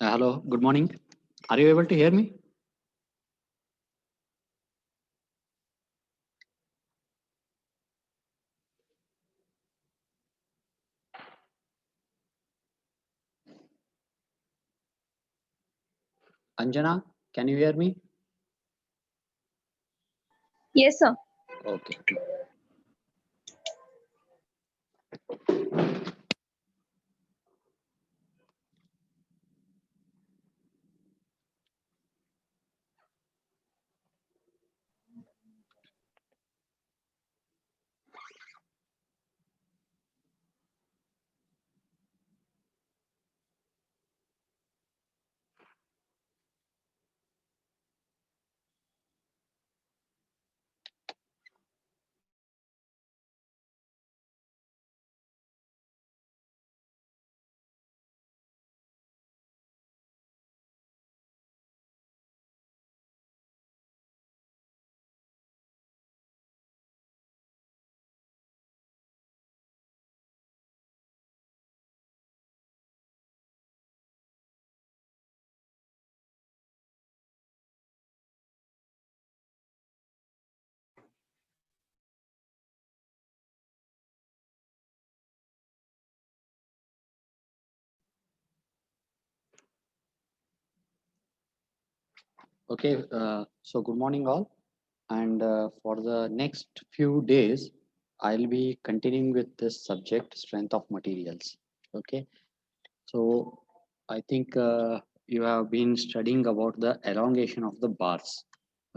Hello, good morning. Are you able to hear me? Anjana, can you hear me? Yes, sir. Okay. Okay, so good morning all. And for the next few days, I'll be continuing with this subject, strength of materials. Okay, so I think you have been studying about the elongation of the bars,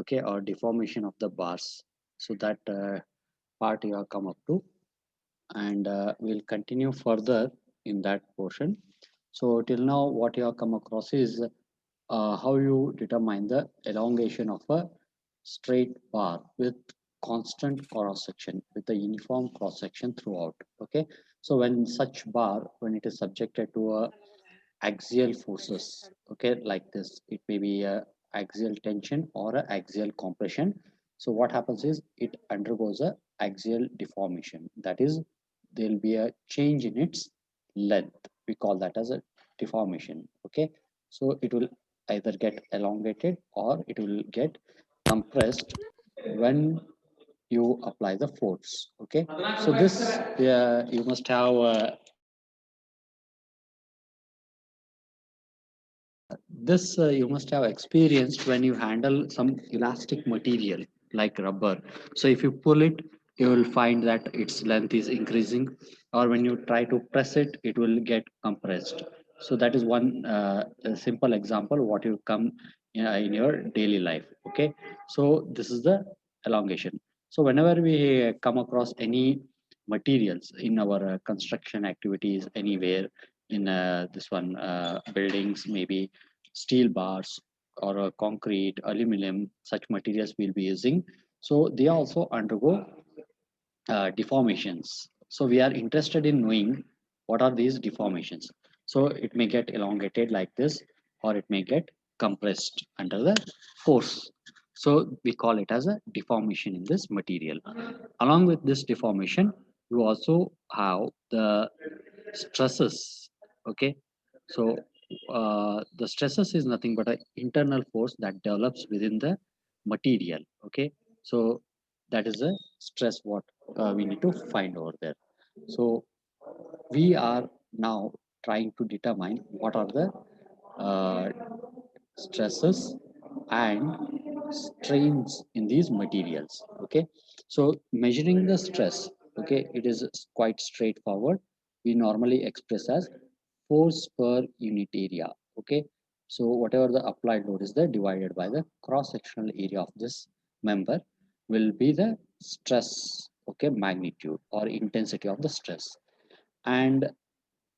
okay, or deformation of the bars. So that part you have come up to, and we'll continue further in that portion. So till now, what you have come across is how you determine the elongation of a straight bar with constant cross section, with a uniform cross section throughout. Okay, so when such bar, when it is subjected to a axial forces, okay, like this, it may be a axial tension or a axial compression. So what happens is it undergoes a axial deformation, that is there will be a change in its length. We call that as a deformation. Okay, so it will either get elongated or it will get compressed when you apply the force. Okay, so this you must have this you must have experienced when you handle some elastic material like rubber. So if you pull it, you will find that its length is increasing, or when you try to press it, it will get compressed. So that is one a simple example what you come in your daily life. Okay, so this is the elongation. So whenever we come across any materials in our construction activities anywhere in this one buildings, maybe steel bars or concrete, aluminum, such materials we'll be using. So they also undergo deformations. So we are interested in knowing what are these deformations. So it may get elongated like this, or it may get compressed under the force. So we call it as a deformation in this material. Along with this deformation, you also have the stresses. Okay, so the stresses is nothing but an internal force that develops within the material. Okay, so that is a stress what we need to find over there. So we are now trying to determine what are the uh, stresses and strains in these materials. Okay, so measuring the stress, okay, it is quite straightforward. We normally express as force per unit area. Okay, so whatever the applied load is there divided by the cross sectional area of this member will be the stress, okay, magnitude or intensity of the stress. And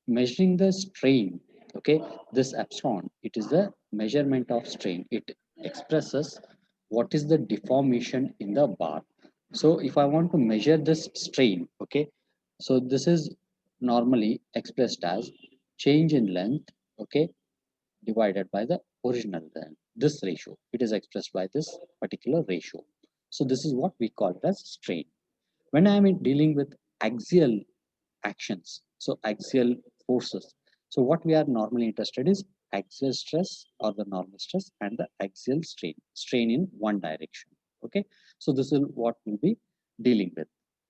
measuring the strain, okay, this epsilon, it is the measurement of strain. It expresses what is the deformation in the bar. So if I want to measure this strain, okay, so this is normally expressed as change in length, okay, divided by the original length. This ratio, it is expressed by this particular ratio. So this is what we call it as strain. When I am dealing with axial actions, so axial forces, so what we are normally interested is axial stress or the normal stress and the axial strain in one direction. Okay, so this is what we'll be dealing with.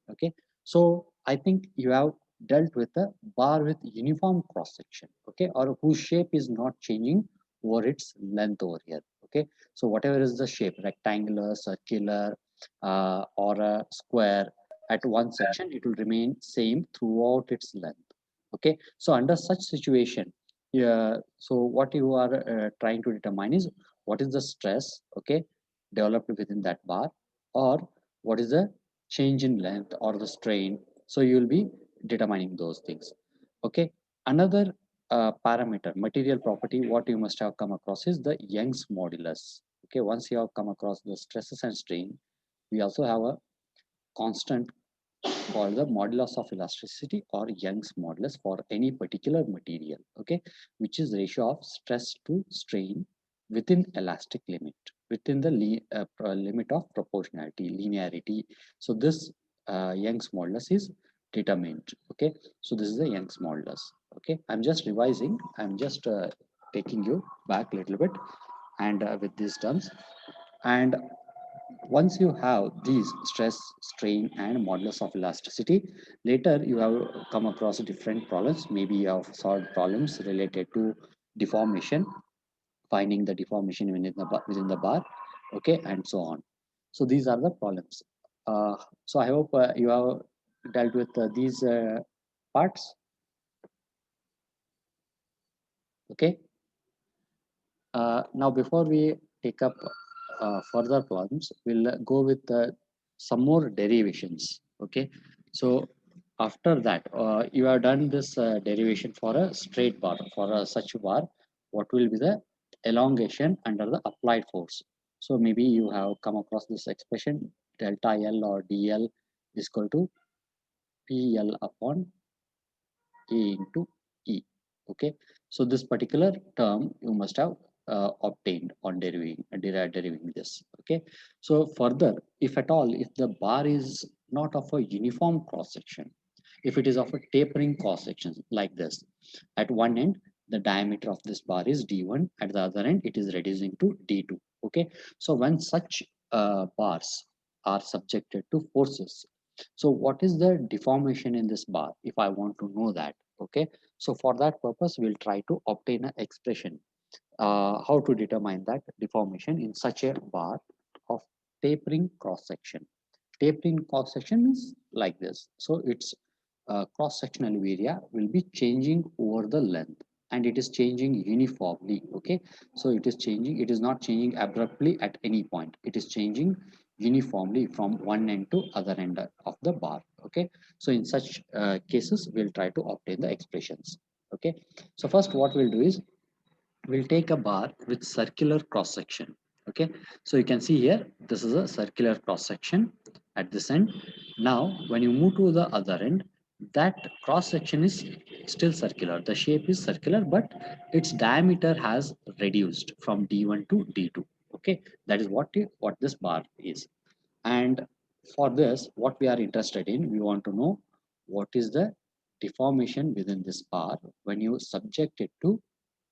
Okay, so I think you have dealt with a bar with uniform cross section, okay, or whose shape is not changing over its length over here. Okay, so whatever is the shape, rectangular, circular, or a square, at one section it will remain same throughout its length. Okay, so under such situation, yeah, so what you are trying to determine is what is the stress, okay, developed within that bar, or what is the change in length or the strain. So you will be determining those things. Okay, another parameter, material property, what you must have come across is the Young's modulus. Okay, once you have come across the stresses and strain, we also have a constant called the modulus of elasticity or Young's modulus for any particular material, okay, which is ratio of stress to strain within elastic limit, within the limit of proportionality, linearity. So this Young's modulus is determined. Okay, so this is the Young's modulus. Okay, I'm just revising. I'm just taking you back a little bit and with these terms. And once you have these stress, strain, and modulus of elasticity, later you have come across different problems. Maybe you have solved problems related to deformation, finding the deformation within the bar, okay, and so on. So these are the problems. So I hope you have dealt with these parts. Okay. Now, before we take up further problems, we'll go with some more derivations. Okay, so after that, you have done this derivation for a straight bar, for a such bar. What will be the elongation under the applied force? So maybe you have come across this expression delta L or dl is equal to PL upon A into E. Okay, so this particular term you must have obtained on deriving this. Okay, so further, if at all, if the bar is not of a uniform cross section, if it is of a tapering cross section like this, at one end the diameter of this bar is d1, at the other end it is reducing to d2. Okay, so when such bars are subjected to forces, so what is the deformation in this bar if I want to know that? Okay, so for that purpose we'll try to obtain an expression how to determine that deformation in such a bar of tapering cross section. Tapering cross section is like this, so its cross sectional area will be changing over the length, and it is changing uniformly. Okay, so it is changing, it is not changing abruptly at any point, it is changing uniformly from one end to other end of the bar. Okay, so in such cases we'll try to obtain the expressions. Okay, so first what we'll do is we'll take a bar with circular cross section. Okay, so you can see here this is a circular cross section at this end. Now when you move to the other end, that cross section is still circular, the shape is circular, but its diameter has reduced from d1 to d2. Okay, that is what this bar is. And for this, what we are interested in, we want to know what is the deformation within this bar when you subject it to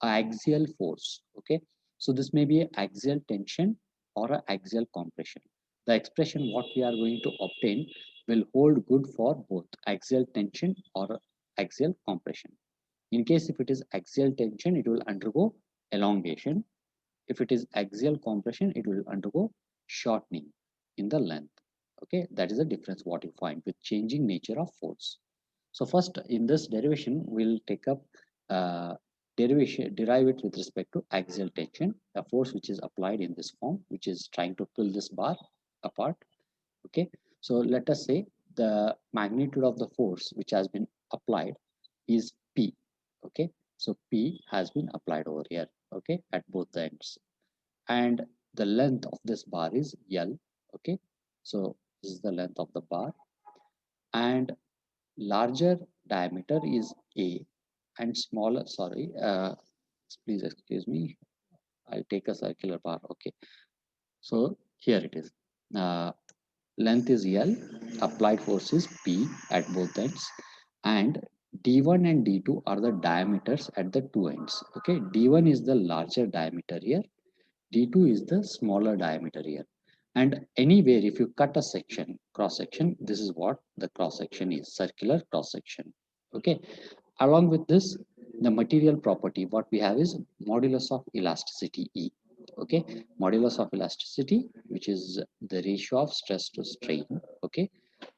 axial force. Okay, so this may be axial tension or axial compression. The expression what we are going to obtain will hold good for both axial tension or axial compression. In case if it is axial tension, it will undergo elongation. If it is axial compression, it will undergo shortening in the length. Okay, that is the difference what you find with changing nature of force. So first in this derivation, we'll take up derive it with respect to axial tension, the force which is applied in this form, which is trying to pull this bar apart. Okay, so let us say the magnitude of the force which has been applied is P. Okay, so P has been applied over here. Okay, at both the ends, and the length of this bar is L. Okay, so this is the length of the bar, and larger diameter is A, and smaller, sorry, please excuse me, I'll take a circular bar. Okay, so here it is. Length is L, applied force is P at both ends, and D1 and D2 are the diameters at the two ends. Okay, D1 is the larger diameter here, D2 is the smaller diameter here. And anywhere, if you cut a section, cross section, this is what the cross section is, circular cross section. Okay, along with this, the material property, what we have is modulus of elasticity E. Okay, modulus of elasticity, which is the ratio of stress to strain. Okay,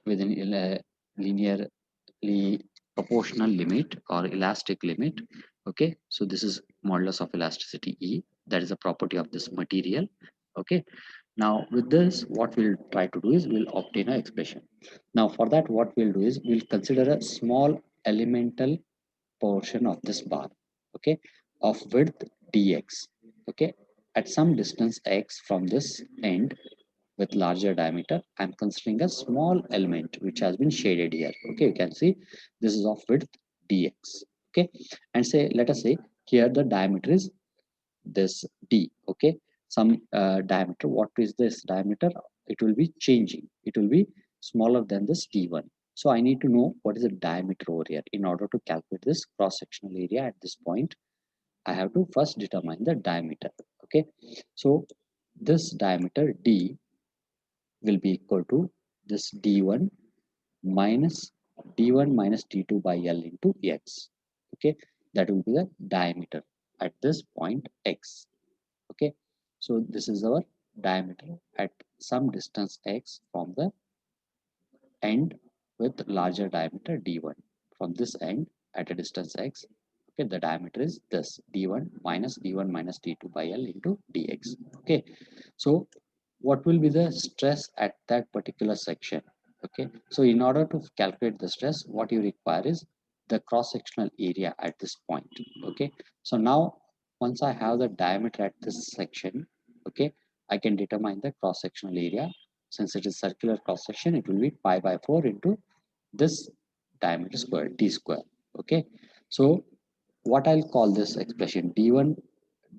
within a linearly proportional limit or elastic limit. Okay, so this is modulus of elasticity E. That is a property of this material. Okay, now with this, what we'll try to do is we'll obtain an expression. Now for that, what we'll do is we'll consider a small elemental portion of this bar, okay, of width dx, okay, at some distance x from this end with larger diameter. I'm considering a small element which has been shaded here. Okay, you can see this is of width dx. Okay, and say let us say here the diameter is this d. Okay, some diameter. What is this diameter? It will be changing. It will be smaller than this d1. So I need to know what is the diameter over here. In order to calculate this cross sectional area at this point, I have to first determine the diameter. Okay, so this diameter d will be equal to this d1 minus d1 minus d2 by L into x. Okay, that will be the diameter at this point x. Okay, so this is our diameter at some distance x from the end with larger diameter d1. From this end at a distance x, okay, the diameter is this d1 minus d2 by L into dx. Okay, so what will be the stress at that particular section? Okay, so in order to calculate the stress, what you require is the cross sectional area at this point. Okay, so now once I have the diameter at this section, okay, I can determine the cross sectional area. Since it is circular cross section, it will be pi by 4 into this diameter square, d square. Okay, so what I'll call this expression d1,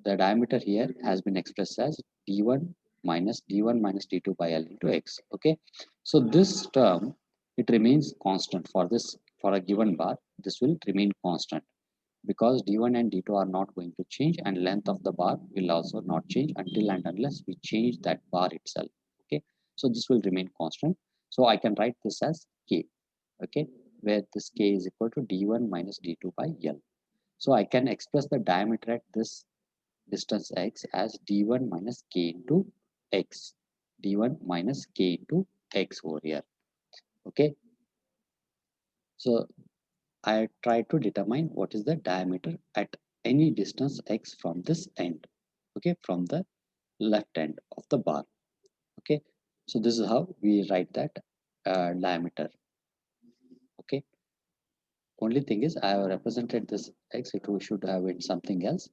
the diameter here has been expressed as d1 minus d2 by L into x. Okay, so this term, it remains constant for this, for a given bar. This will remain constant because d1 and d2 are not going to change, and length of the bar will also not change until and unless we change that bar itself. Okay, so this will remain constant. So I can write this as k. Okay, where this k is equal to d1 minus d2 by L. So I can express the diameter at this distance x as d1 minus k into x. d1 minus k into x over here. Okay, so I try to determine what is the diameter at any distance x from this end. Okay, from the left end of the bar. Okay, so this is how we write that diameter. Okay, only thing is I have represented this x, it should have been something else.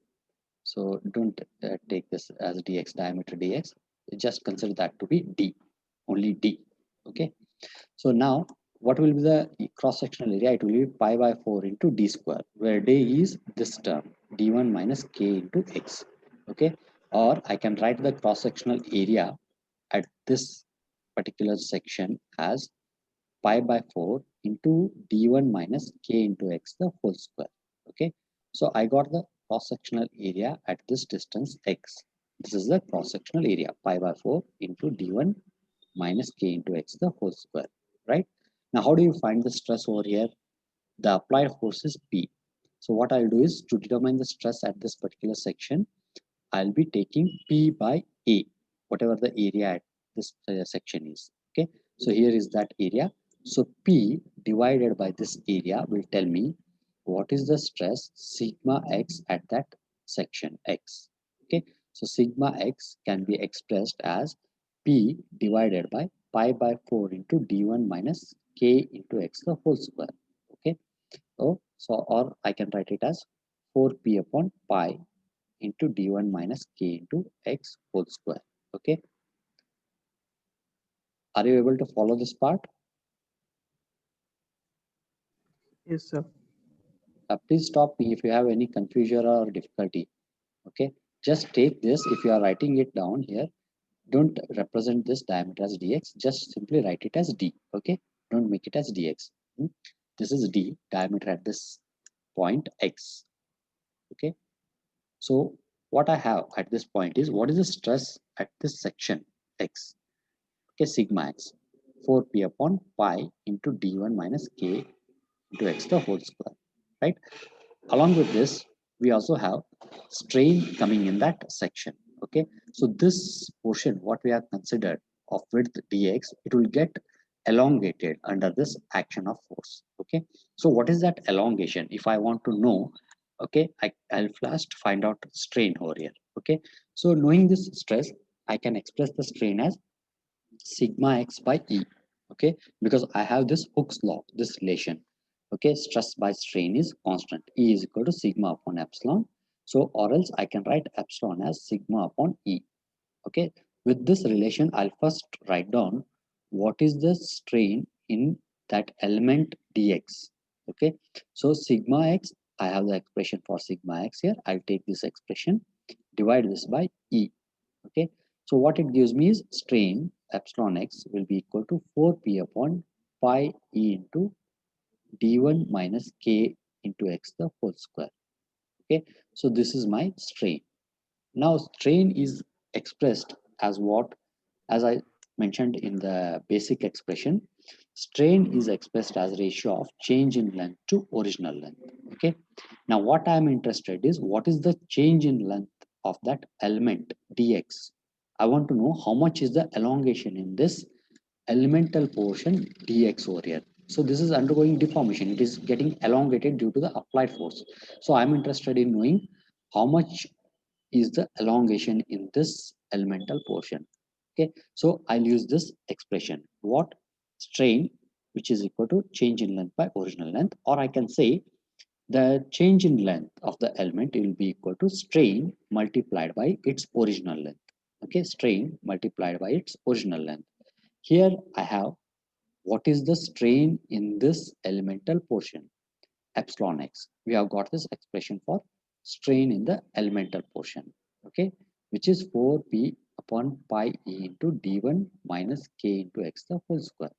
So don't take this as dx, diameter dx. Just consider that to be d, only d. Okay. So now what will be the cross-sectional area? It will be pi by 4 into d square, where d is this term, d1 minus k into x. Okay. Or I can write the cross-sectional area at this particular section as pi by 4 into d1 minus k into x the whole square. Okay, so I got the cross sectional area at this distance x. This is the cross sectional area, pi by 4 into d1 minus k into x the whole square. Right, now how do you find the stress over here? The applied force is P. So what I'll do is, to determine the stress at this particular section, I'll be taking P by A, whatever the area at this section is. Okay, so here is that area. So P divided by this area will tell me what is the stress sigma x at that section x. Okay, so sigma x can be expressed as P divided by pi by 4 into d1 minus k into x the whole square. Okay, so or I can write it as 4p upon pi into d1 minus k into x whole square. Okay, are you able to follow this part? Yes, sir. Please stop me if you have any confusion or difficulty. Okay, just take this. If you are writing it down here, don't represent this diameter as dx, just simply write it as d. Okay, don't make it as dx. This is D, diameter at this point X. Okay. So what I have at this point is what is the stress at this section X? Okay, sigma X. 4p upon pi into d1 minus k into x the whole square, right? Along with this, we also have strain coming in that section. Okay, so this portion, what we have considered of width dx, it will get elongated under this action of force. Okay, so what is that elongation? If I want to know, okay, I'll first find out strain over here. Okay, so knowing this stress, I can express the strain as sigma x by E. Okay, because I have this Hooke's law, this relation. Okay, stress by strain is constant. E is equal to sigma upon epsilon. So, or else I can write epsilon as sigma upon E. Okay, with this relation, I'll first write down what is the strain in that element dx. Okay, so sigma x, I have the expression for sigma x here. I'll take this expression, divide this by E. Okay, so what it gives me is strain epsilon x will be equal to 4p upon pi e into d1 minus k into x the whole square. Okay, so this is my strain. Now strain is expressed as what? As I mentioned in the basic expression, strain is expressed as ratio of change in length to original length. Okay, now what I am interested is what is the change in length of that element dx. I want to know how much is the elongation in this elemental portion dx over here. So this is undergoing deformation. It is getting elongated due to the applied force. So I'm interested in knowing how much is the elongation in this elemental portion. Okay, so I'll use this expression. What? Strain, which is equal to change in length by original length, or I can say the change in length of the element will be equal to strain multiplied by its original length. Okay, strain multiplied by its original length. Here I have what is the strain in this elemental portion, epsilon x. We have got this expression for strain in the elemental portion, okay, which is 4p upon pi e into d1 minus k into x the whole square.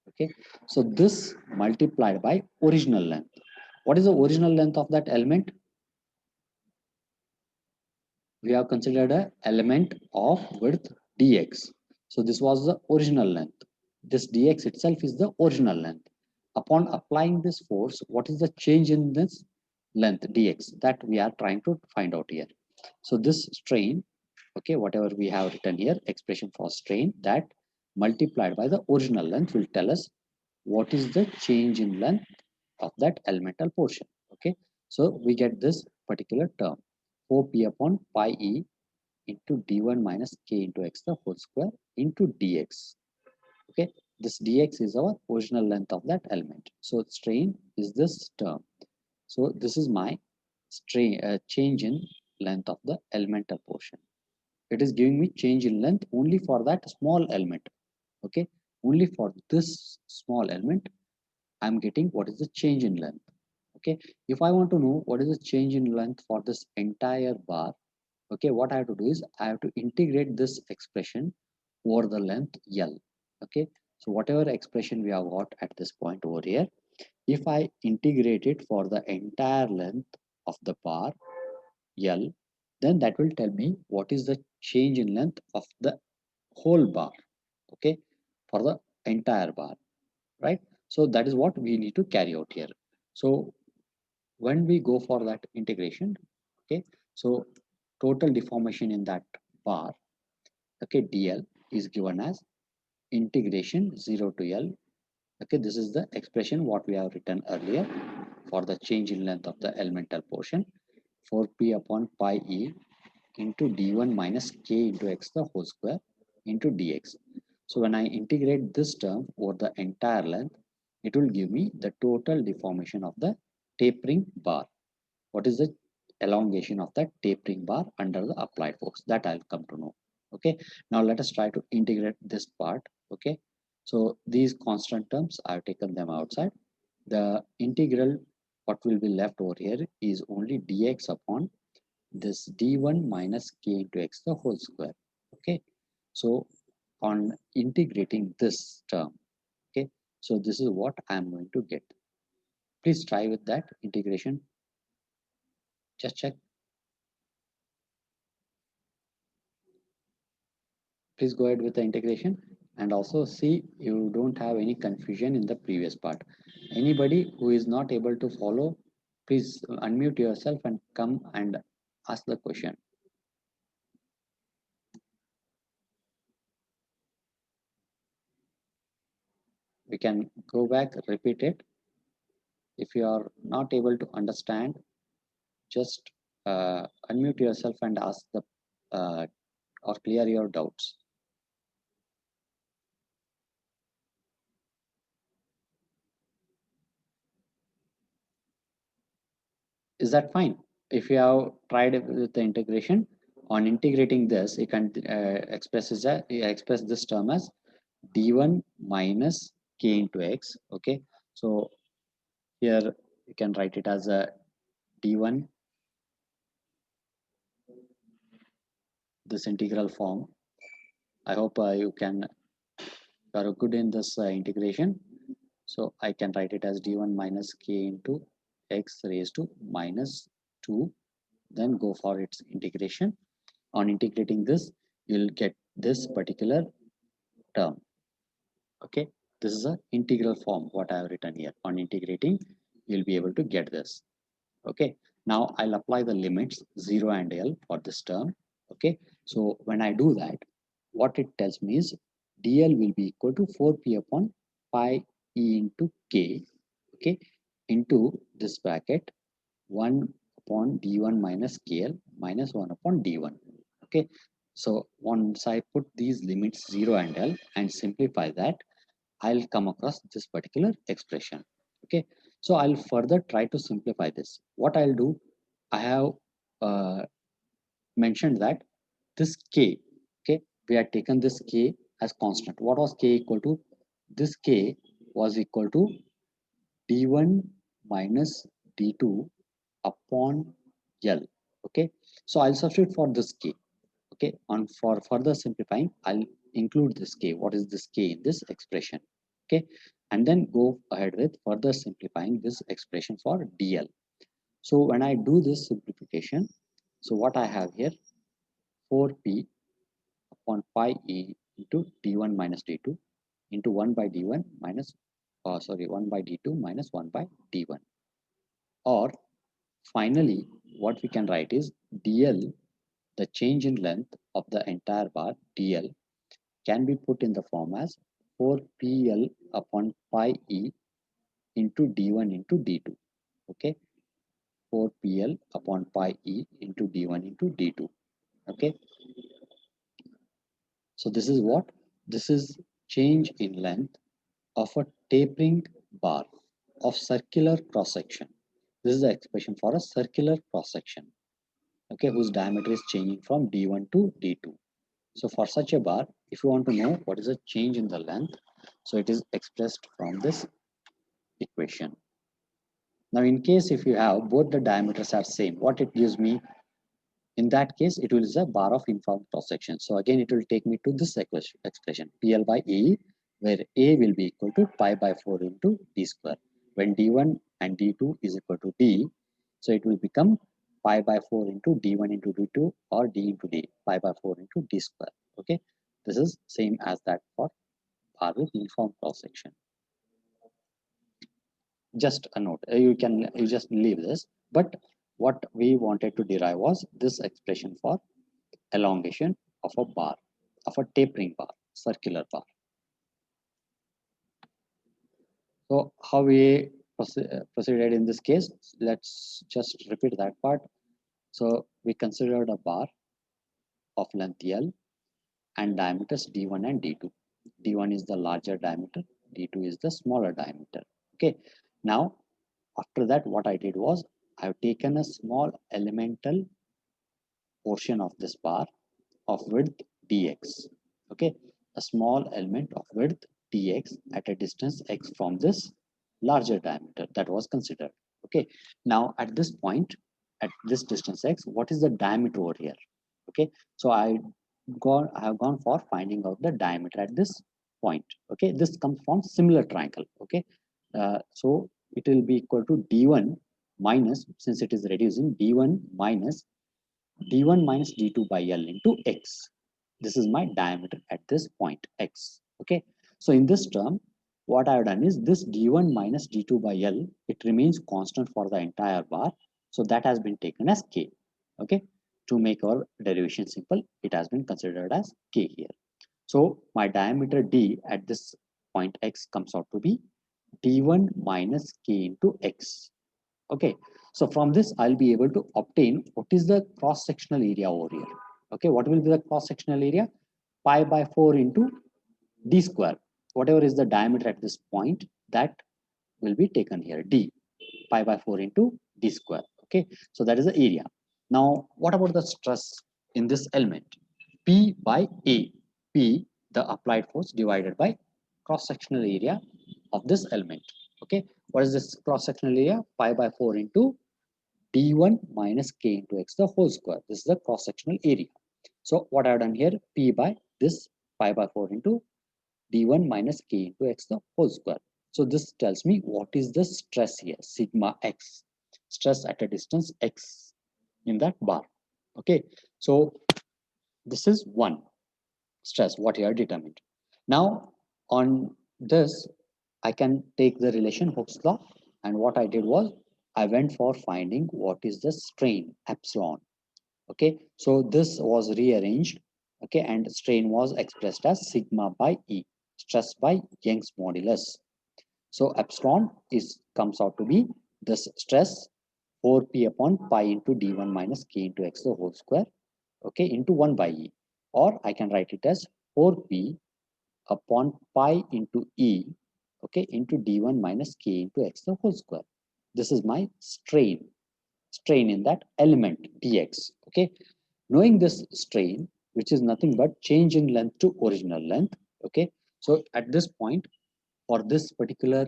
Okay, so this multiplied by original length. What is the original length of that element? We have considered a element of width dx. So this was the original length. This dx itself is the original length. Upon applying this force, what is the change in this length dx that we are trying to find out here? So this strain, okay, whatever we have written here, expression for strain, that multiplied by the original length will tell us what is the change in length of that elemental portion. Okay, so we get this particular term 4p upon pi e into d1 minus k into x the whole square into dx. Okay, this dx is our original length of that element. So strain is this term. So this is my strain change in length of the elemental portion. It is giving me change in length only for that small element. Okay, only for this small element I'm getting what is the change in length. Okay, if I want to know what is the change in length for this entire bar, okay, what I have to do is I have to integrate this expression over the length L. Okay, so whatever expression we have got at this point over here, if I integrate it for the entire length of the bar L, then that will tell me what is the change in length of the whole bar. Okay, for the entire bar, right? So that is what we need to carry out here. So when we go for that integration, okay, so total deformation in that bar, okay, dl is given as integration 0 to l. Okay, this is the expression what we have written earlier for the change in length of the elemental portion, 4p upon pi e into d1 minus k into x the whole square into dx. So when I integrate this term over the entire length, it will give me the total deformation of the tapering bar. What is the elongation of that tapering bar under the applied force? That I'll come to know. Okay, now let us try to integrate this part. Okay, so these constant terms, I've taken them outside. The integral, what will be left over here is only dx upon this d1 minus k into x the whole square. Okay, so on integrating this term, okay, so this is what I'm going to get. Please try with that integration. Just check. Please go ahead with the integration and also see you don't have any confusion in the previous part. Anybody who is not able to follow, please unmute yourself and come and ask the question. We can go back, repeat it. If you are not able to understand, just unmute yourself and ask the or clear your doubts. Is that fine? If you have tried it with the integration, on integrating this, you can express this term as d1 minus k into x. Okay, so here you can write it as a d1, this integral form. I hope you are good in this integration. So I can write it as d1 minus k into x raised to minus 2. Then go for its integration. On integrating this, you'll get this particular term. Okay, this is an integral form what I have written here. On integrating, you'll be able to get this. Okay, now I'll apply the limits 0 and L for this term. Okay, so when I do that, what it tells me is dl will be equal to 4p upon pi e into k, okay, into this bracket 1 upon d1 minus kl minus 1 upon d1. Okay, so once I put these limits 0 and L and simplify that, I'll come across this particular expression. Okay, so I'll further try to simplify this. What I'll do, I have uh, mentioned that this k, okay, we had taken this k as constant. What was k equal to? This k was equal to d1 minus d2 upon L. Okay, so I'll substitute for this k. Okay, and for further simplifying, I'll include this k. What is this k in this expression? Okay, and then go ahead with further simplifying this expression for dl. So when I do this simplification, so what I have here, 4p upon pi e into d1 minus d2 into 1 by d1 minus, 1 by d2 minus 1 by d1. Or finally, what we can write is dl, the change in length of the entire bar dl, can be put in the form as 4pl upon pi e into d1 into d2. Okay, 4pl upon pi e into d1 into d2. Okay, so this is what? This is change in length of a tapering bar of circular cross section. This is the expression for a circular cross section, okay, whose diameter is changing from d1 to d2. So for such a bar, if you want to know what is the change in the length, so it is expressed from this equation. Now in case if you have both the diameters are same, what it gives me, in that case it will is a bar of uniform cross section. So again it will take me to this expression PL by E, where A will be equal to pi by 4 into D square. When D1 and D2 is equal to D, so it will become pi by 4 into D1 into D2 or D into D, pi by 4 into D square. Okay, this is same as that for bar with uniform cross section. Just a note, you just leave this, but what we wanted to derive was this expression for elongation of a bar, of a tapering bar, circular bar. So how we proceeded in this case, let's just repeat that part. So we considered a bar of length L and diameters d1 and d2. d1 is the larger diameter, d2 is the smaller diameter. Okay, now after that what I did was I've taken a small elemental portion of this bar of width dx. Okay, a small element of width dx at a distance x from this larger diameter that was considered. Okay, now at this point, at this distance x, what is the diameter over here? Okay, so I have gone for finding out the diameter at this point. Okay, this comes from similar triangle. Okay, so it will be equal to d1 minus, since it is reducing, d1 minus d2 by L into x. This is my diameter at this point x. Okay. So in this term, what I have done is this d1 minus d2 by L, it remains constant for the entire bar. So that has been taken as k. Okay. To make our derivation simple, it has been considered as k here. So my diameter d at this point x comes out to be d1 minus k into x. Okay, so from this I'll be able to obtain what is the cross sectional area over here. Okay, what will be the cross sectional area? Pi by 4 into d square. Whatever is the diameter at this point, that will be taken here, d, pi by 4 into d square. Okay, so that is the area. Now, what about the stress in this element? P by A. P, the applied force, divided by cross sectional area of this element. Okay, what is this cross sectional area? Pi by 4 into d1 minus k into x the whole square. This is the cross sectional area. So what I have done here, P by this pi by 4 into d1 minus k into x the whole square. So this tells me what is the stress here, sigma x, stress at a distance x in that bar. Okay, so this is one stress what you are determined. Now on this, I can take the relation Hooke's law, and what I did was I went for finding what is the strain epsilon. Okay, so this was rearranged. Okay, and strain was expressed as sigma by E, stress by Young's modulus. So epsilon is comes out to be this stress 4p upon pi into d1 minus k into x the whole square, okay, into 1 by E, or I can write it as 4p upon pi into E, okay, into d1 minus k into x the whole square. This is my strain in that element dx. Okay, knowing this strain, which is nothing but change in length to original length. Okay, so at this point, for this particular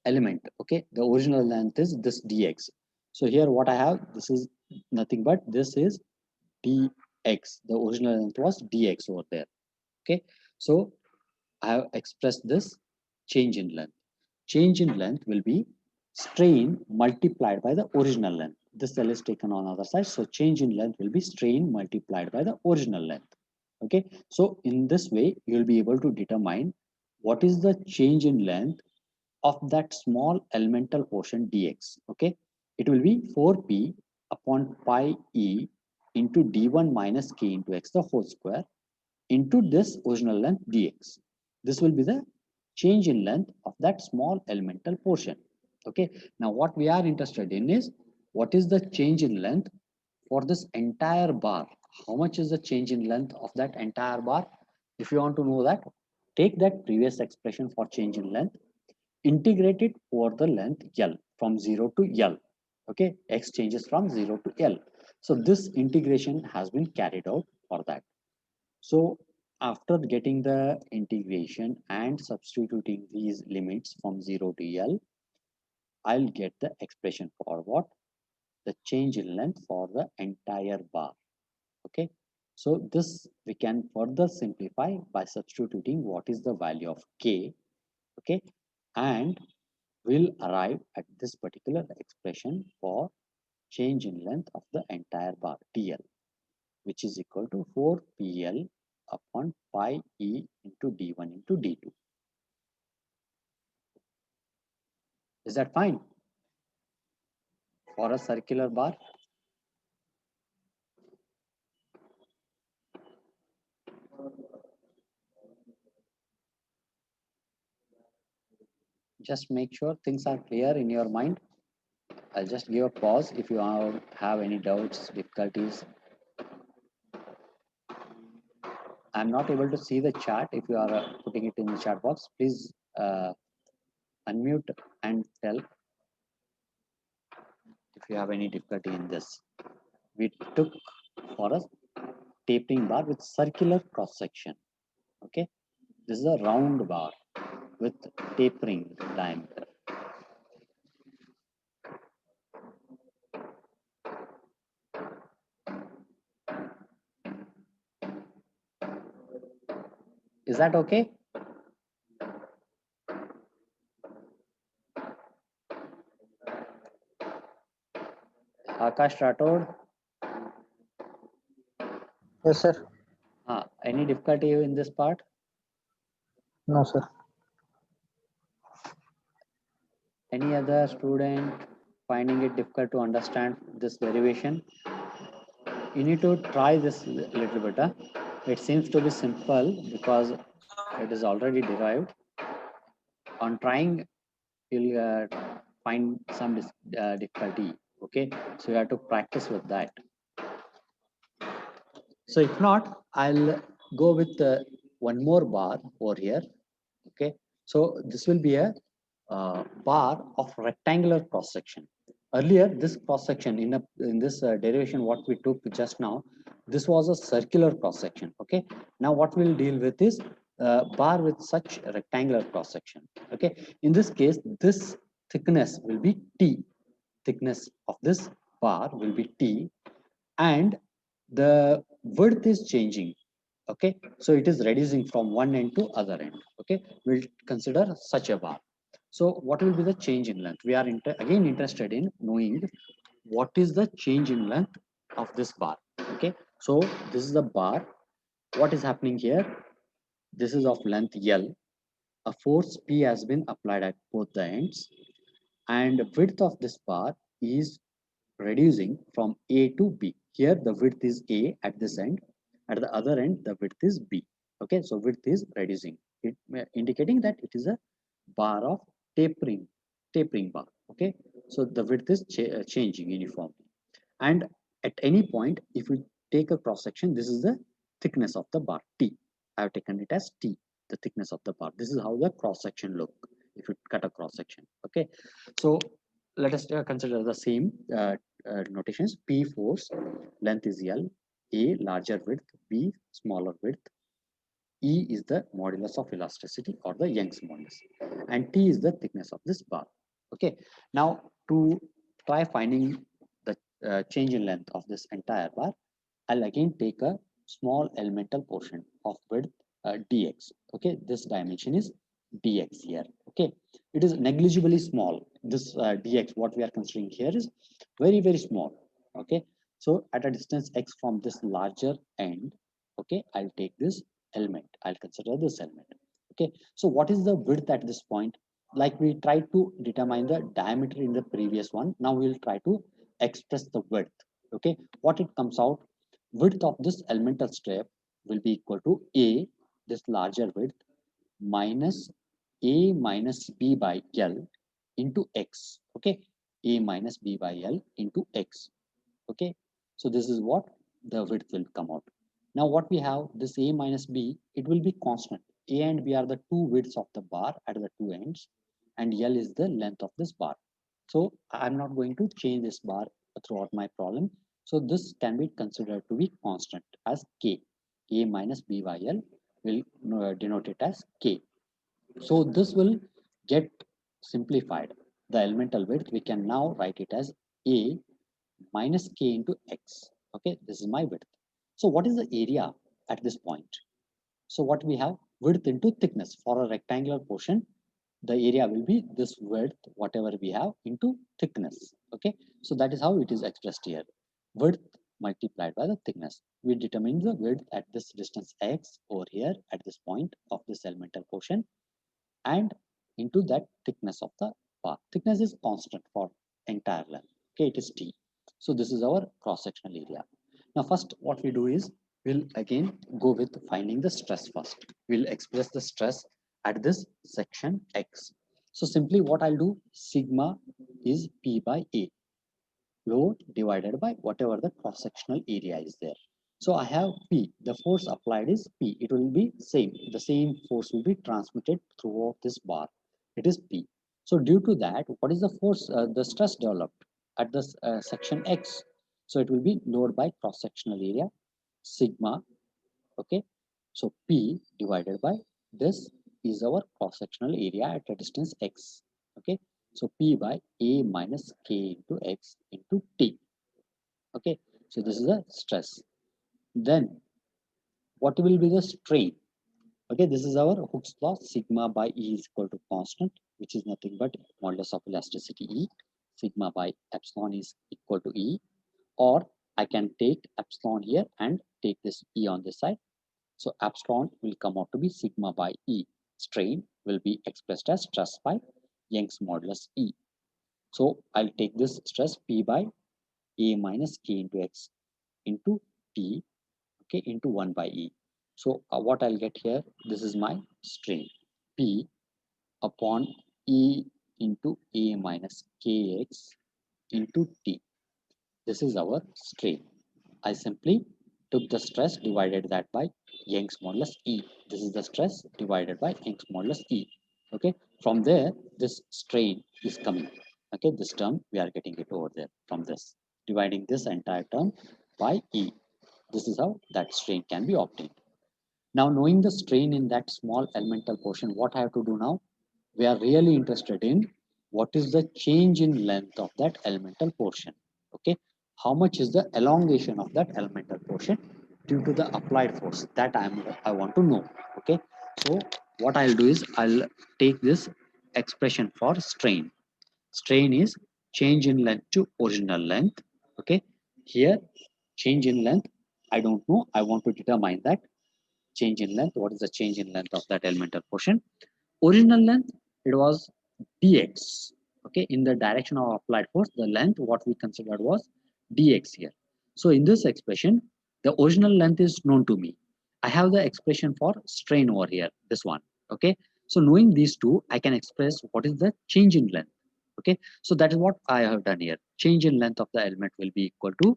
element, okay, the original length is this dx. So here what I have, this is nothing but this is dx. The original length was dx over there. Okay, so I have expressed this change in length. Change in length will be strain multiplied by the original length. This cell is taken on other side. So change in length will be strain multiplied by the original length. Okay. So in this way, you'll be able to determine what is the change in length of that small elemental portion dx. Okay. It will be 4p upon pi e into d1 minus k into x the whole square into this original length dx. This will be the change in length of that small elemental portion. Okay. Now what we are interested in is what is the change in length for this entire bar. How much is the change in length of that entire bar? If you want to know that, take that previous expression for change in length, integrate it over the length L from 0 to L. Okay, x changes from 0 to L. So this integration has been carried out for that. So after getting the integration and substituting these limits from 0 to L, I'll get the expression for what? The change in length for the entire bar. Okay. So this we can further simplify by substituting what is the value of K. Okay. And we'll arrive at this particular expression for change in length of the entire bar DL, which is equal to 4PL upon pi E into D1 into D2. Is that fine? For a circular bar, just make sure things are clear in your mind. I'll just give a pause if you have any doubts, difficulties. I'm not able to see the chat. If you are putting it in the chat box, please unmute and tell if you have any difficulty in this. We took for a tapering bar with circular cross section. Okay, this is a round bar with tapering diameter. Is that okay? Akash Rathod, Yes, sir. any difficulty in this part? No, sir. Any other student finding it difficult to understand this derivation? You need to try this little bit. Huh? It seems to be simple because it is already derived. On trying, you'll find some difficulty. Okay, so you have to practice with that. So if not, I'll go with one more bar over here. Okay, so this will be a bar of rectangular cross section. Earlier, this cross section in this derivation, what we took just now, this was a circular cross section. Okay, now what we'll deal with is bar with such rectangular cross section. Okay, in this case, this thickness will be T. Thickness of this bar will be T, and the width is changing. Okay, so it is reducing from one end to other end. Okay, we'll consider such a bar. So what will be the change in length? We are again interested in knowing what is the change in length of this bar. Okay, so this is the bar. What is happening here? This is of length L. A force P has been applied at both the ends, and the width of this bar is reducing from A to B. Here the width is A at this end. At the other end, the width is B. Okay, so width is reducing, it indicating that it is a bar of tapering bar. Okay, so the width is changing uniformly. And at any point, if we take a cross section, this is the thickness of the bar T. I have taken it as T, the thickness of the bar. This is how the cross section look if you cut a cross section. Okay, so let us consider the same notations. P force, length is L, A larger width, B smaller width, E is the modulus of elasticity or the Young's modulus, and T is the thickness of this bar. Okay, now to try finding the change in length of this entire bar, I'll again take a small elemental portion of width dx. Okay, this dimension is dx here. Okay, it is negligibly small. This dx, what we are considering here, is very small. Okay, so at a distance x from this larger end, okay, I'll take this element. I'll consider this element. Okay, so what is the width at this point? Like we tried to determine the diameter in the previous one, now we'll try to express the width. Okay, what it comes out, width of this elemental strip will be equal to A, this larger width, minus A minus B by L into X. Okay, A minus B by L into X. Okay, so this is what the width will come out. Now what we have, this A minus B, it will be constant. A and B are the two widths of the bar at the two ends, and L is the length of this bar. So I'm not going to change this bar throughout my problem. So this can be considered to be constant as K. A minus B by L will denote it as K. So this will get simplified. The elemental width, we can now write it as A minus K into X. Okay, this is my width. So what is the area at this point? So what we have, width into thickness. For a rectangular portion, the area will be this width, whatever we have, into thickness. Okay, so that is how it is expressed here. Width multiplied by the thickness. We determine the width at this distance x over here at this point of this elemental portion, and into that thickness of the bar. Thickness is constant for entire length. Okay, it is T. So this is our cross-sectional area. Now first what we do is, we'll again go with finding the stress first. We'll express the stress at this section X. So simply what I'll do, sigma is P by A, load divided by whatever the cross-sectional area is there. So I have P, the force applied is P. It will be same. The same force will be transmitted throughout this bar. It is P. So due to that, what is the force, the stress developed at this section X? So it will be load by cross-sectional area, sigma. Okay. So P divided by this is our cross-sectional area at a distance X. Okay. So P by A minus K into X into T. Okay. So this is the stress. Then what will be the strain? Okay, this is our Hooke's law. Sigma by E is equal to constant, which is nothing but modulus of elasticity E. Sigma by epsilon is equal to E. or I can take epsilon here and take this E on this side. So epsilon will come out to be sigma by E. Strain will be expressed as stress by Young's modulus E. So I'll take this stress P by A minus K into X into T, okay, into 1 by E. So what I'll get here, this is my strain P upon E into A minus Kx into T. This is our strain. I simply took the stress divided that by Young's modulus E. This is the stress divided by Young's modulus E. Okay, from there this strain is coming. Okay, this term we are getting it over there from this, dividing this entire term by E. This is how that strain can be obtained. Now, knowing the strain in that small elemental portion, what I have to do now? We are really interested in what is the change in length of that elemental portion. Okay, how much is the elongation of that elemental portion due to the applied force, that I want to know. Okay, so what I'll do is I'll take this expression for strain. Strain is change in length to original length. Okay, here change in length, I don't know, I want to determine that change in length. What is the change in length of that elemental portion? Original length, it was dx. Okay, in the direction of applied force, the length what we considered was dx here. So in this expression, the original length is known to me. I have the expression for strain over here, this one. Okay, so knowing these two, I can express what is the change in length. Okay, so that is what I have done here. Change in length of the element will be equal to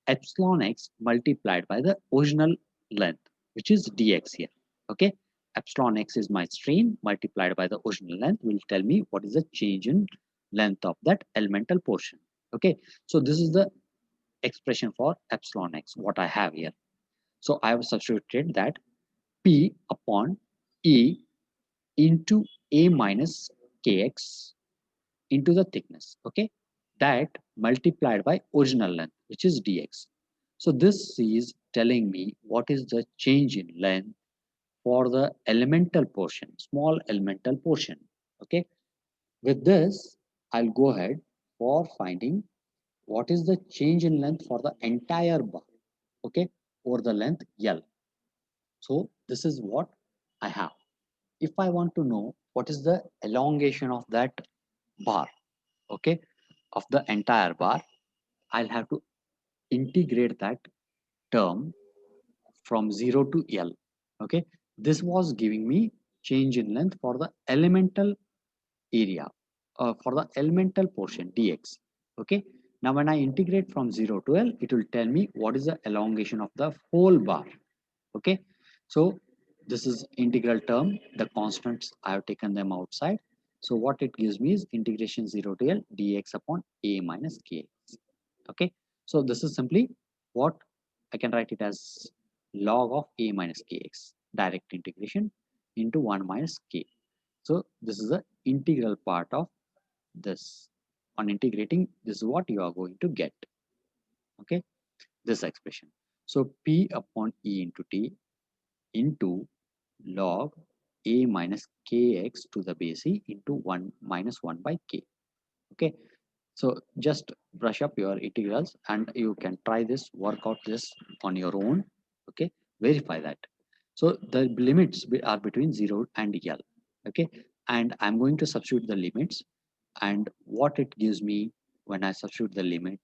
epsilon x multiplied by the original length, which is dx here. Okay, epsilon x is my strain multiplied by the original length will tell me what is the change in length of that elemental portion. Okay, so this is the expression for epsilon x what I have here. So I have substituted that P upon E into A minus kx into the thickness. Okay, that multiplied by original length, which is dx. So this is telling me what is the change in length for the elemental portion, small elemental portion. Okay, with this I'll go ahead for finding what is the change in length for the entire bar. Okay, over the length L. So this is what I have. If I want to know what is the elongation of that bar, okay, of the entire bar, I'll have to integrate that term from 0 to L. Okay, this was giving me change in length for the elemental area, for the elemental portion dx. Okay, now when I integrate from 0 to L, it will tell me what is the elongation of the whole bar. Okay, so this is integral term, the constants I have taken them outside. So what it gives me is integration 0 to L dx upon A minus kx. Okay, so this is simply what I can write it as log of A minus kx, direct integration into 1 minus k. So this is the integral part of this. On integrating, this is what you are going to get. Okay, this expression. So P upon E into T into log A minus kx to the base E into 1 minus 1 by k. Okay, so just brush up your integrals and you can try this, work out this on your own. Okay, verify that. So the limits are between 0 and L. Okay, and I'm going to substitute the limits, and what it gives me when I substitute the limit.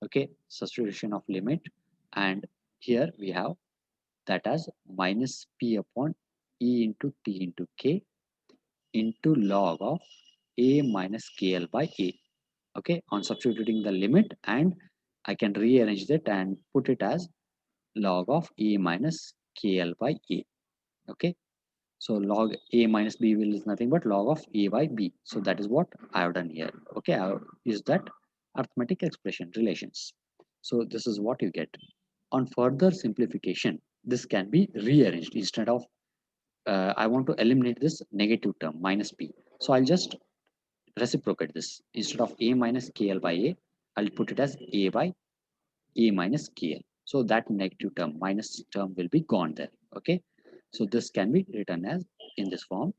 Okay, substitution of limit, and here we have that as minus P upon E into T into K into log of A minus KL by A. Okay, on substituting the limit, and I can rearrange that and put it as log of A minus KL by A. Okay, so log A minus B will is nothing but log of A by B. So that is what I have done here. Okay, I have used that arithmetic expression relations. So this is what you get. On further simplification, this can be rearranged. Instead of I want to eliminate this negative term minus B, so I'll just reciprocate this. Instead of A minus KL by A, I'll put it as A by A minus KL. So that negative term minus term will be gone there. Okay, so this can be written as in this form,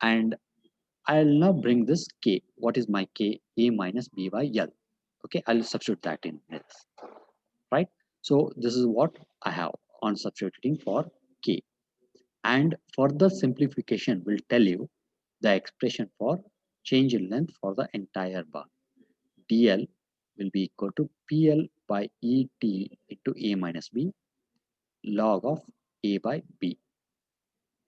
and I'll now bring this K. What is my K? A minus B by L. Okay, I'll substitute that in this, right? So this is what I have on substituting for k. And further simplification will tell you the expression for change in length for the entire bar. dl will be equal to pl by et into a minus b log of a by b.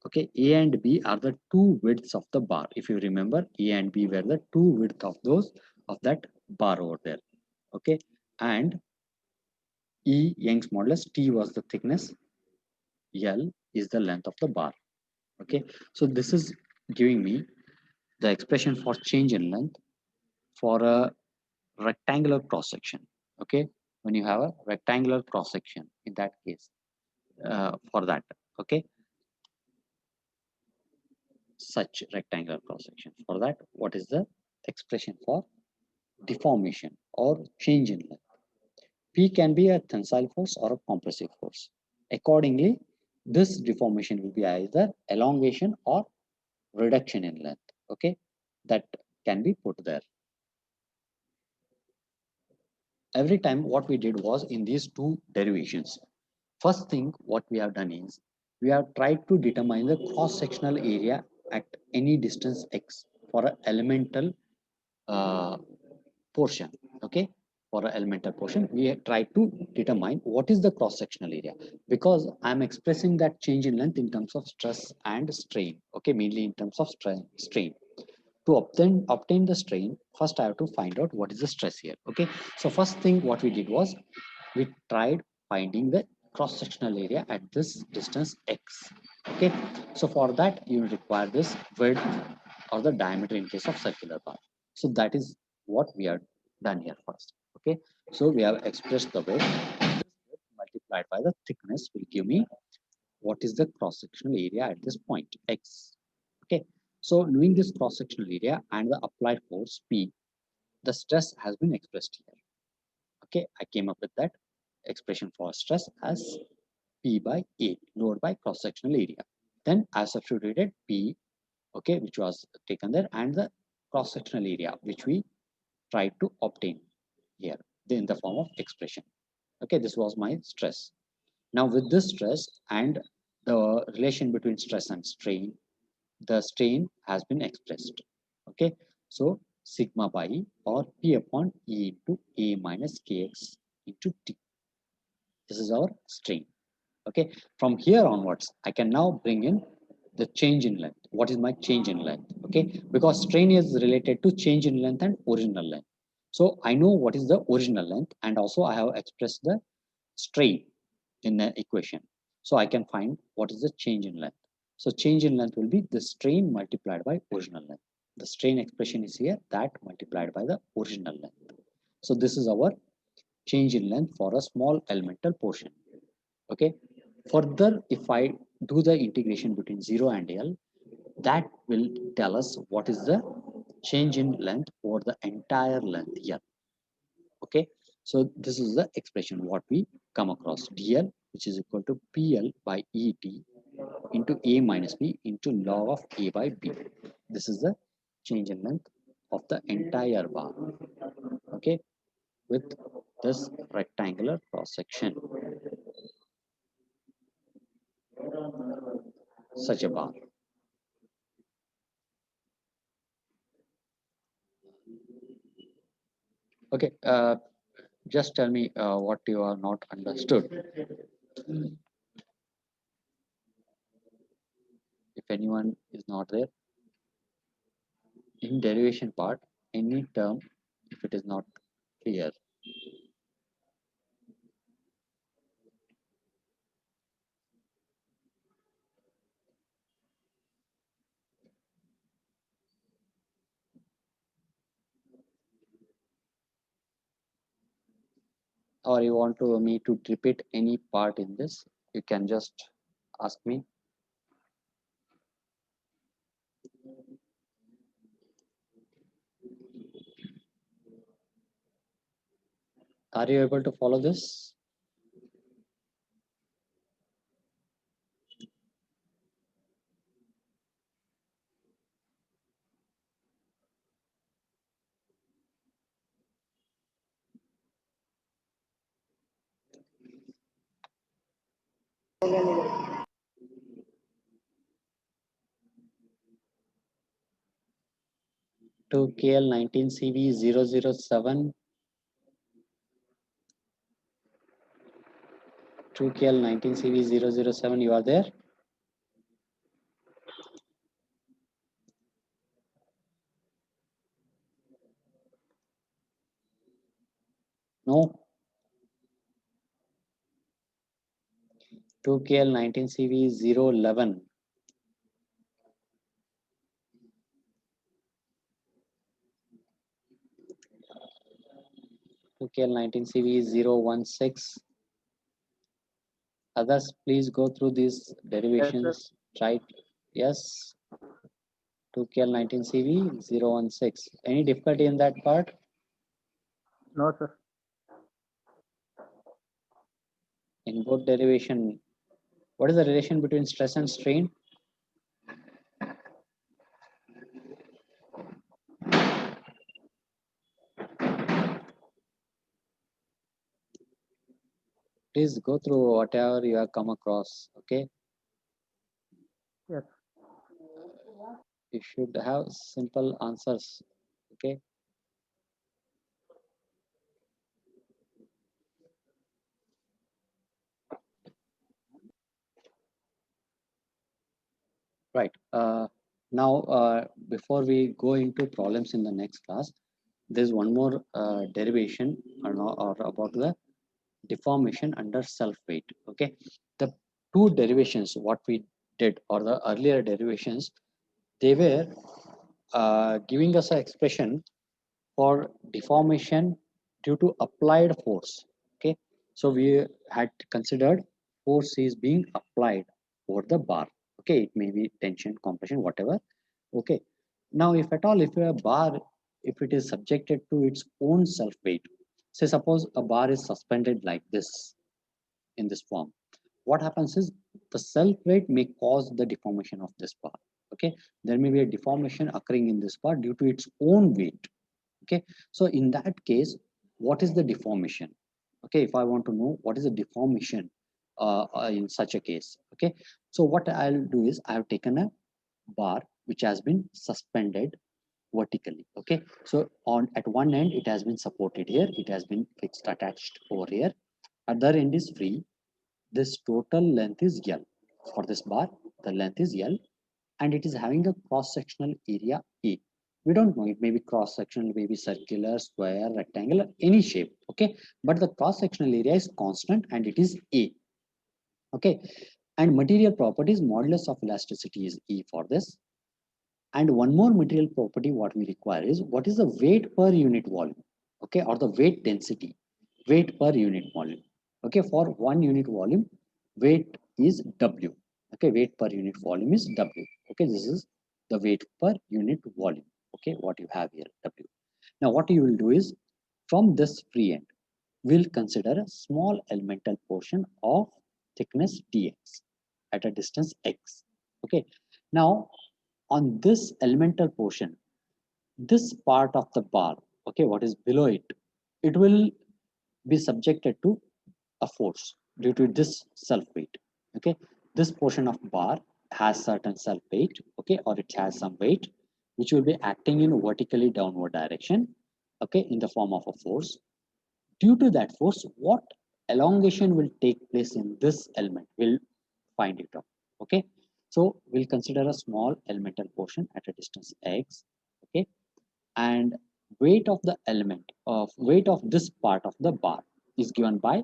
Okay, a and b are the two widths of the bar. If you remember, a and b were the two width of those of that bar over there. Okay, and E Young's modulus, T was the thickness, L is the length of the bar. Okay, so this is giving me the expression for change in length for a rectangular cross section. Okay, when you have a rectangular cross section, in that case, for that, okay, such rectangular cross section, for that, what is the expression for deformation or change in length? P can be a tensile force or a compressive force. Accordingly, this deformation will be either elongation or reduction in length. Okay, that can be put there. Every time what we did was in these two derivations. First thing what we have done is we have tried to determine the cross-sectional area at any distance x for an elemental portion. Okay, for an elemental portion we try to determine what is the cross-sectional area, because I'm expressing that change in length in terms of stress and strain. Okay, mainly in terms of strain. To obtain the strain, first I have to find out what is the stress here. Okay, so first thing what we did was we tried finding the cross-sectional area at this distance x. Okay, so for that you require this width or the diameter in case of circular bar. So that is what we are done here first. Okay, so we have expressed the width. This width multiplied by the thickness will give me what is the cross-sectional area at this point x. Okay, so knowing this cross-sectional area and the applied force P, the stress has been expressed here. Okay, I came up with that expression for stress as P by A, load by cross-sectional area. Then I substituted P, okay, which was taken there, and the cross-sectional area, which we tried to obtain here in the form of expression. Okay, this was my stress. Now with this stress and the relation between stress and strain, the strain has been expressed. Okay, so sigma by E or P upon E into A minus Kx into T. This is our strain. Okay, from here onwards, I can now bring in the change in length. What is my change in length? Okay, because strain is related to change in length and original length. So I know what is the original length, and also I have expressed the strain in the equation. So I can find what is the change in length. So change in length will be the strain multiplied by original length. The strain expression is here, that multiplied by the original length. So this is our change in length for a small elemental portion. Okay. Further, if I do the integration between 0 and L, that will tell us what is the change in length over the entire length here. Okay, so this is the expression what we come across, dl, which is equal to pl by et into a minus b into log of a by b. This is the change in length of the entire bar. Okay, with this rectangular cross section, such a bar. Okay, just tell me what you are not understood. If anyone is not there in derivation part, any term, if it is not clear, or you want to me to repeat any part in this, you can just ask me. Are you able to follow this? To KL19CV007. To KL19CV007, you are there? No. 2KL19CV011. 2KL19CV016. Others, please go through these derivations. Try. Yes. 2KL19CV016. Any difficulty in that part? No, sir. In both derivation, what is the relation between stress and strain? Please go through whatever you have come across. Okay. Yes. You should have simple answers. Okay. Right. Now, before we go into problems in the next class, there's one more derivation or about the deformation under self-weight. Okay. The two derivations, what we did, or the earlier derivations, they were giving us an expression for deformation due to applied force. Okay. So we had considered force is being applied over the bar. Okay. It may be tension, compression, whatever. Okay. Now, if at all, if a bar, if it is subjected to its own self weight, say suppose a bar is suspended like this in this form, what happens is the self weight may cause the deformation of this bar. Okay. There may be a deformation occurring in this bar due to its own weight. Okay. So in that case, what is the deformation? Okay. If I want to know what is the deformation in such a case. Okay. So what I'll do is I have taken a bar which has been suspended vertically. Okay. So on at one end it has been supported here, it has been fixed attached over here. Other end is free. This total length is L. For this bar, the length is L, and it is having a cross-sectional area A. We don't know, it may be cross-sectional, maybe circular, square, rectangular, any shape. Okay. But the cross-sectional area is constant and it is A. Okay. And material properties, modulus of elasticity is E for this. And one more material property what we require is what is the weight per unit volume, okay, or the weight density, weight per unit volume. Okay, for 1 unit volume, weight is W. Okay, weight per unit volume is W. Okay, this is the weight per unit volume. Okay, what you have here, W. Now, what you will do is from this free end, we'll consider a small elemental portion of thickness dx at a distance x. Okay, now on this elemental portion, this part of the bar, okay, what is below it, it will be subjected to a force due to this self weight. Okay, this portion of bar has certain self weight, okay, or it has some weight which will be acting in vertically downward direction, okay, in the form of a force. Due to that force, what elongation will take place in this element? We'll find it out. Okay. So we'll consider a small elemental portion at a distance x. Okay. And weight of the element of weight of this part of the bar is given by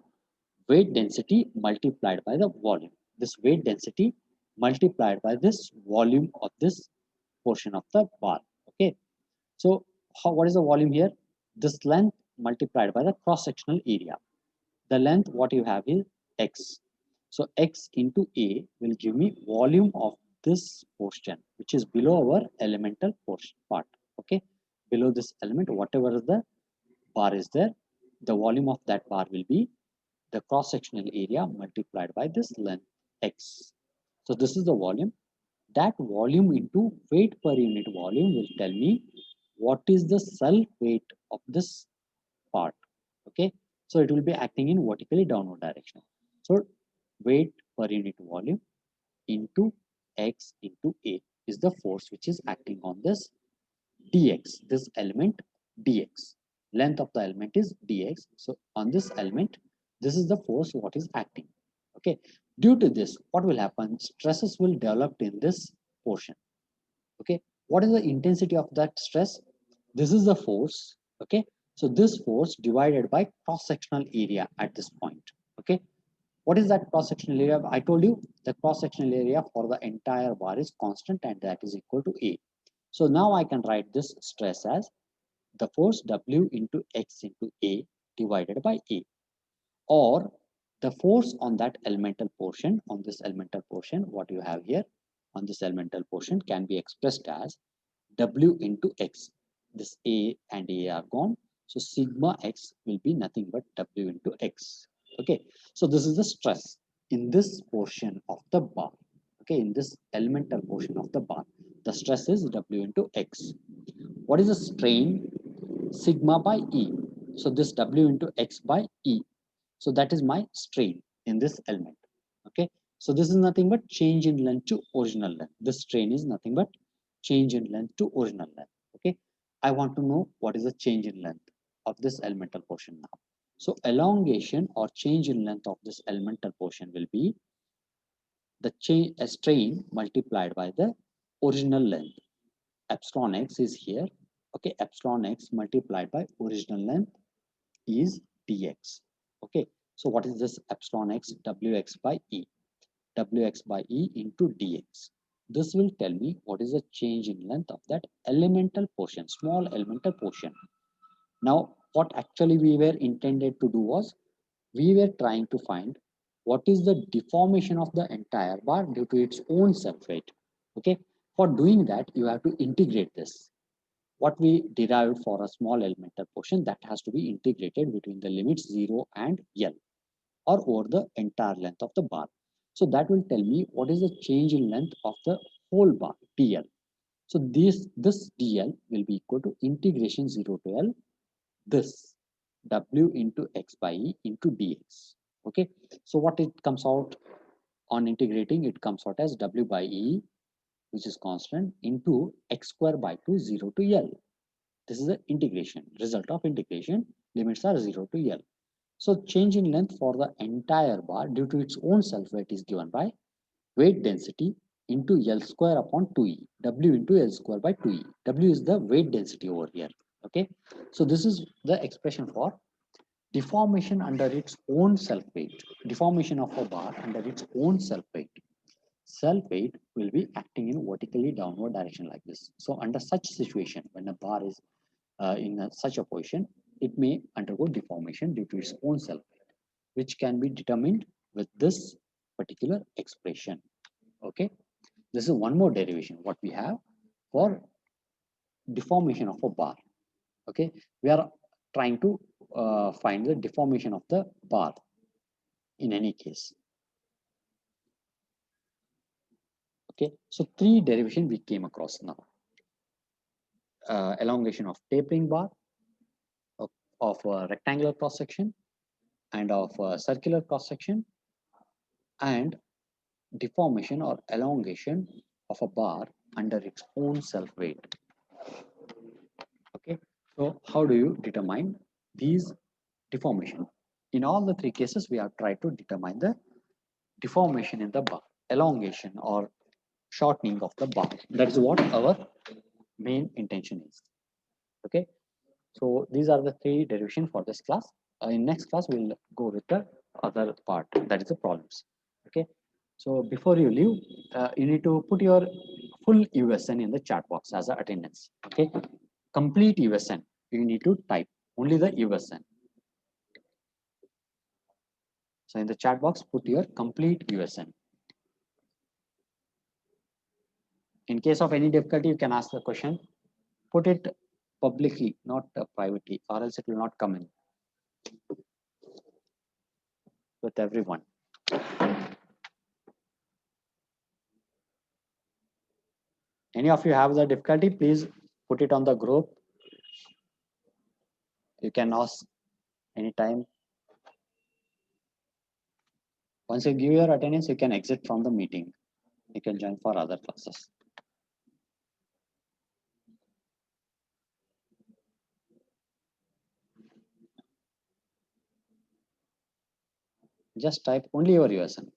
weight density multiplied by the volume. This weight density multiplied by this volume of this portion of the bar. Okay. So what is the volume here? This length multiplied by the cross-sectional area. The length what you have is x. So x into A will give me volume of this portion, which is below our elemental portion part. Okay. Below this element, whatever the bar is there, the volume of that bar will be the cross-sectional area multiplied by this length x. So this is the volume. That volume into weight per unit volume will tell me what is the self weight of this part. Okay. So it will be acting in vertically downward direction. So weight per unit volume into x into A is the force which is acting on this dx, this element dx. Length of the element is dx. So on this element, this is the force what is acting. Okay. Due to this, what will happen? Stresses will develop in this portion. Okay. What is the intensity of that stress? This is the force. Okay. So this force divided by cross-sectional area at this point. Okay. What is that cross-sectional area? I told you the cross-sectional area for the entire bar is constant and that is equal to A. So now I can write this stress as the force W into X into A divided by A, or the force on that elemental portion, on this elemental portion, what you have here on this elemental portion can be expressed as W into X. This A and A are gone. So sigma X will be nothing but W into X. Okay. So this is the stress in this portion of the bar. Okay. In this elemental portion of the bar, the stress is W into X. What is the strain? Sigma by E. So this W into X by E. So that is my strain in this element. Okay. So this is nothing but change in length to original length. This strain is nothing but change in length to original length. Okay. I want to know what is the change in length of this elemental portion now. So elongation or change in length of this elemental portion will be the strain multiplied by the original length. Epsilon x is here. Okay. Epsilon x multiplied by original length is dx. Okay. So what is this epsilon x? Wx by E. Wx by E into dx. This will tell me what is the change in length of that elemental portion, small elemental portion. Now, what actually we were intended to do was, we were trying to find what is the deformation of the entire bar due to its own self-weight. Okay. For doing that, you have to integrate this. What we derived for a small elemental portion, that has to be integrated between the limits 0 and L, or over the entire length of the bar. So that will tell me what is the change in length of the whole bar, dl. So this dl will be equal to integration 0 to L, this w into x by E into dx. Okay. So what it comes out on integrating, it comes out as w by E, which is constant, into x square by 2, 0 to L. This is the integration, result of integration. Limits are 0 to L. So change in length for the entire bar due to its own self weight is given by weight density into L square upon 2E. W into L square by 2E. W is the weight density over here. Okay. So this is the expression for deformation under its own self weight. Deformation of a bar under its own self weight. Self weight will be acting in vertically downward direction like this. So under such situation, when a bar is in such a position, it may undergo deformation due to its own self weight, which can be determined with this particular expression. Okay. This is one more derivation what we have for deformation of a bar. Okay. We are trying to find the deformation of the bar in any case. Okay. So three derivation we came across now. Elongation of tapering bar, of a rectangular cross section, and of a circular cross section, and deformation or elongation of a bar under its own self weight. Okay. So how do you determine these deformation? In all the three cases, we have tried to determine the deformation in the bar, elongation or shortening of the bar. That's what our main intention is. Okay. So these are the three derivations for this class. In next class, we'll go with the other part, that is the problems. Okay. So before you leave, you need to put your full USN in the chat box as an attendance. Okay. Complete USN. You need to type only the USN. So in the chat box, put your complete USN. In case of any difficulty, you can ask the question. Put it publicly, not privately, or else it will not come in with everyone. Any of you have the difficulty, please put it on the group. You can ask anytime. Once you give your attendance, you can exit from the meeting. You can join for other classes. Just type only your USN.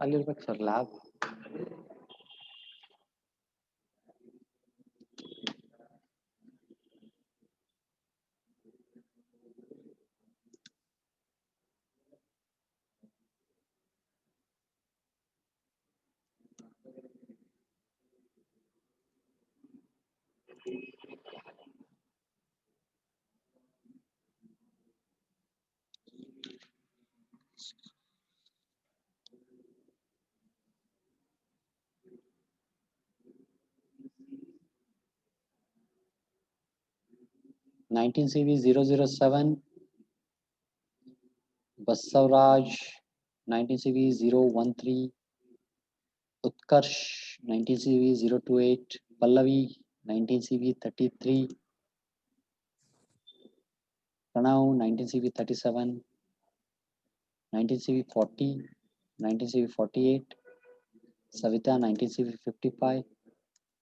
I'll look back for lab. Nineteen CV 007, Basavraj 19 CV 013, Utkarsh 19 CV 028, Pallavi 19 CV 33, Pranav 19 CV 37, 19 CV 40, 19 CV 48, Savita 19 CV 55,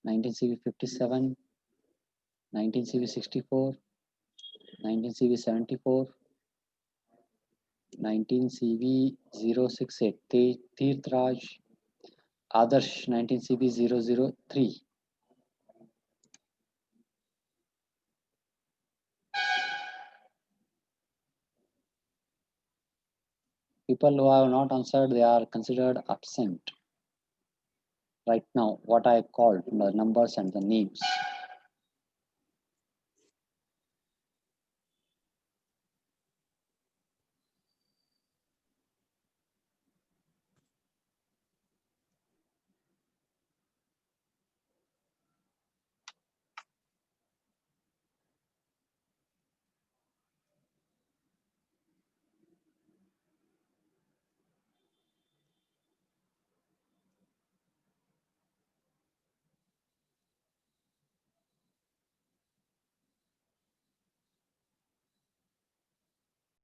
19 CV 57, 19 CV 64, 19 CV 74, 19 CV 068, Tirthraj, Adarsh 19 CV 003. People who have not answered, they are considered absent. Right now, what I called the numbers and the names.